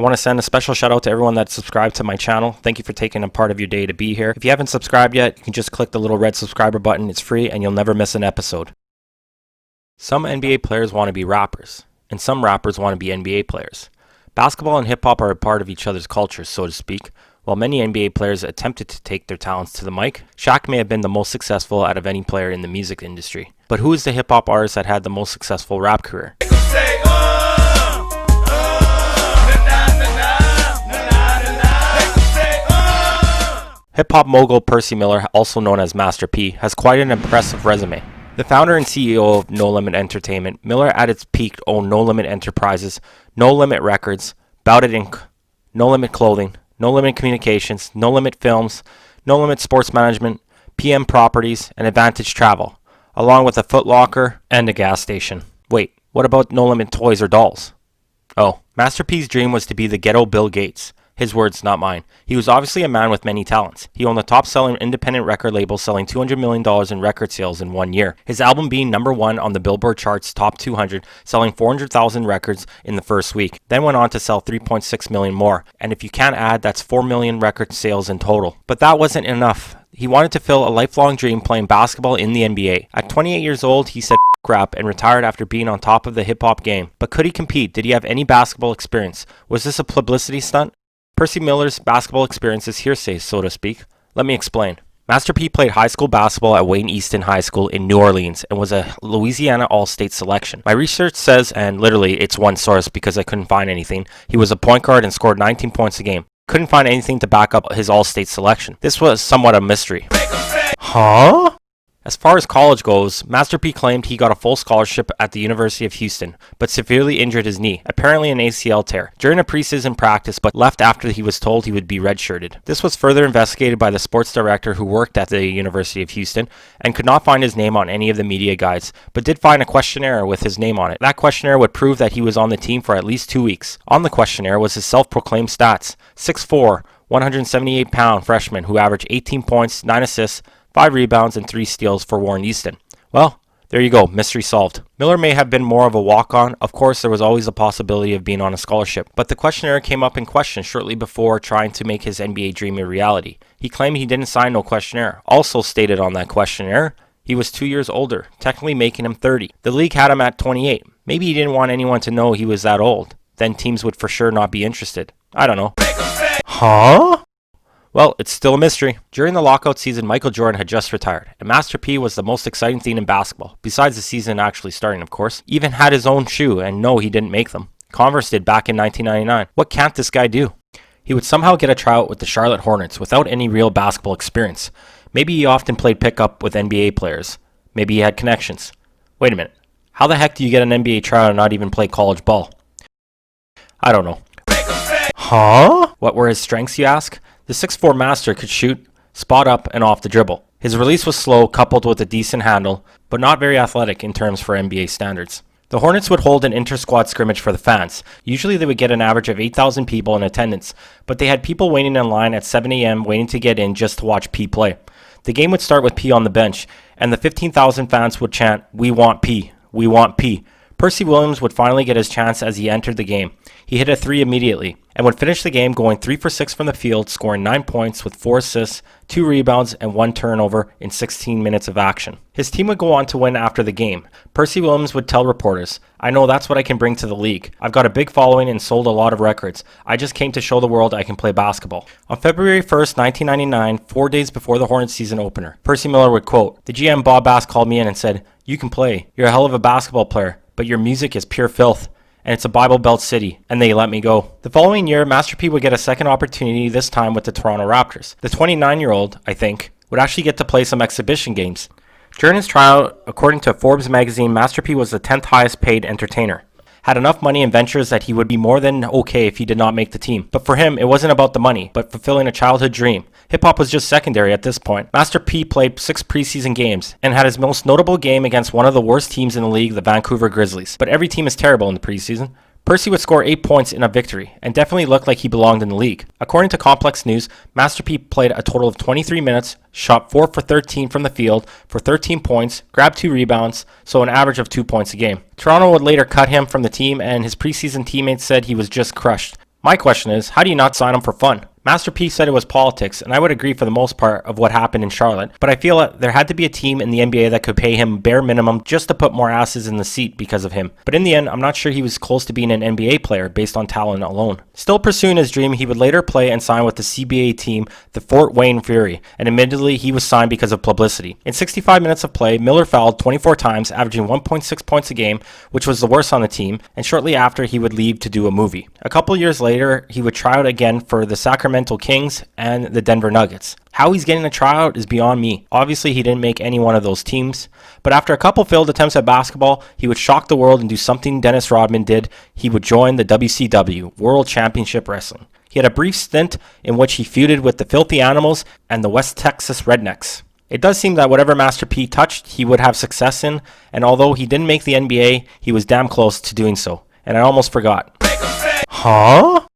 want to send a special shout out to everyone that subscribed to my channel. Thank you for taking a part of your day to be here. If you haven't subscribed yet, you can just click the little red subscriber button. It's free and you'll never miss an episode. Some NBA players want to be rappers, and some rappers want to be NBA players. Basketball and hip-hop are a part of each other's cultures, so to speak. While many NBA players attempted to take their talents to the mic, Shaq may have been the most successful out of any player in the music industry. But who is the hip-hop artist that had the most successful rap career? Hip-hop mogul Percy Miller, also known as Master P, has quite an impressive resume. The founder and CEO of No Limit Entertainment, Miller at its peak owned No Limit Enterprises, No Limit Records, Bout It Inc., No Limit Clothing, No Limit Communications, No Limit Films, No Limit Sports Management, PM Properties, and Advantage Travel, along with a Foot Locker and a gas station. Wait, what about No Limit Toys or Dolls? Oh, Master P's dream was to be the ghetto Bill Gates. His words, not mine. He was obviously a man with many talents. He owned the top-selling independent record label, selling $200 million in record sales in 1 year. His album being #1 on the Billboard charts top 200, selling 400,000 records in the first week. Then went on to sell 3.6 million more. And if you can't add, that's 4 million record sales in total. But that wasn't enough. He wanted to fill a lifelong dream playing basketball in the NBA. At 28 years old, he said rap and retired after being on top of the hip-hop game. But could he compete? Did he have any basketball experience? Was this a publicity stunt? Percy Miller's basketball experience is hearsay, so to speak. Let me explain. Master P played high school basketball at Wayne Easton High School in New Orleans and was a Louisiana All-State selection. My research says, and literally it's one source because I couldn't find anything, he was a point guard and scored 19 points a game. Couldn't find anything to back up his All-State selection. This was somewhat a mystery. Huh? As far as college goes, Master P claimed he got a full scholarship at the University of Houston, but severely injured his knee, apparently an ACL tear, during a preseason practice, but left after he was told he would be redshirted. This was further investigated by the sports director who worked at the University of Houston and could not find his name on any of the media guides, but did find a questionnaire with his name on it. That questionnaire would prove that he was on the team for at least 2 weeks. On the questionnaire was his self-proclaimed stats: 6'4", 178-pound freshman who averaged 18 points, 9 assists, 5 rebounds, and 3 steals for Warren Easton. Well, there you go, mystery solved. Miller may have been more of a walk-on. Of course, there was always a possibility of being on a scholarship, but the questionnaire came up in question shortly before trying to make his NBA dream a reality. He claimed he didn't sign no questionnaire. Also stated on that questionnaire, he was 2 years older, technically making him 30. The league had him at 28. Maybe he didn't want anyone to know he was that old. Then teams would for sure not be interested. I don't know. Huh? Well, it's still a mystery. During the lockout season, Michael Jordan had just retired, and Master P was the most exciting thing in basketball, besides the season actually starting, of course. Even had his own shoe, and no, he didn't make them. Converse did back in 1999. What can't this guy do? He would somehow get a tryout with the Charlotte Hornets without any real basketball experience. Maybe he often played pickup with NBA players. Maybe he had connections. Wait a minute. How the heck do you get an NBA tryout and not even play college ball? I don't know. Huh? What were his strengths, you ask? The 6'4" master could shoot, spot up, and off the dribble. His release was slow, coupled with a decent handle, but not very athletic in terms for NBA standards. The Hornets would hold an inter-squad scrimmage for the fans. Usually they would get an average of 8,000 people in attendance, but they had people waiting in line at 7 a.m. waiting to get in just to watch P play. The game would start with P on the bench, and the 15,000 fans would chant, "We want P, we want P." Percy Williams would finally get his chance as he entered the game. He hit a 3 immediately and would finish the game going 3 for 6 from the field, scoring 9 points with 4 assists, 2 rebounds, and 1 turnover in 16 minutes of action. His team would go on to win after the game. Percy Williams would tell reporters, "I know that's what I can bring to the league. I've got a big following and sold a lot of records. I just came to show the world I can play basketball." On February 1st, 1999, 4 days before the Hornets season opener, Percy Miller would quote, "The GM Bob Bass called me in and said, 'You can play. You're a hell of a basketball player, but your music is pure filth. And it's a Bible Belt city, and they let me go.'" The following year, Master P would get a second opportunity, this time with the Toronto Raptors. The 29-year-old, I think, would actually get to play some exhibition games. During his tryout, according to Forbes magazine, Master P was the 10th highest paid entertainer. Had enough money and ventures that he would be more than okay if he did not make the team. But for him, it wasn't about the money, but fulfilling a childhood dream. Hip-hop was just secondary at this point. Master P played 6 preseason games and had his most notable game against one of the worst teams in the league, the Vancouver Grizzlies. But every team is terrible in the preseason. Percy would score 8 points in a victory and definitely looked like he belonged in the league. According to Complex News, Master P played a total of 23 minutes, shot 4 for 13 from the field for 13 points, grabbed 2 rebounds, so an average of 2 points a game. Toronto would later cut him from the team, and his preseason teammates said he was just crushed. My question is, how do you not sign him for fun? Master P said it was politics, and I would agree for the most part of what happened in Charlotte, but I feel that there had to be a team in the NBA that could pay him bare minimum just to put more asses in the seat because of him. But in the end, I'm not sure he was close to being an NBA player based on talent alone. Still pursuing his dream, he would later play and sign with the CBA team, the Fort Wayne Fury, and admittedly, he was signed because of publicity. In 65 minutes of play, Miller fouled 24 times, averaging 1.6 points a game, which was the worst on the team, and shortly after, he would leave to do a movie. A couple years later, he would try out again for the Sacramento Kings and the Denver Nuggets. How he's getting a tryout is beyond me. Obviously, he didn't make any one of those teams, but after a couple failed attempts at basketball, he would shock the world and do something Dennis Rodman did. He would join the WCW, World Championship Wrestling. He had a brief stint in which he feuded with the Filthy Animals and the West Texas Rednecks. It does seem that whatever Master P touched, he would have success in, and although he didn't make the NBA, he was damn close to doing so. And I almost forgot. Huh?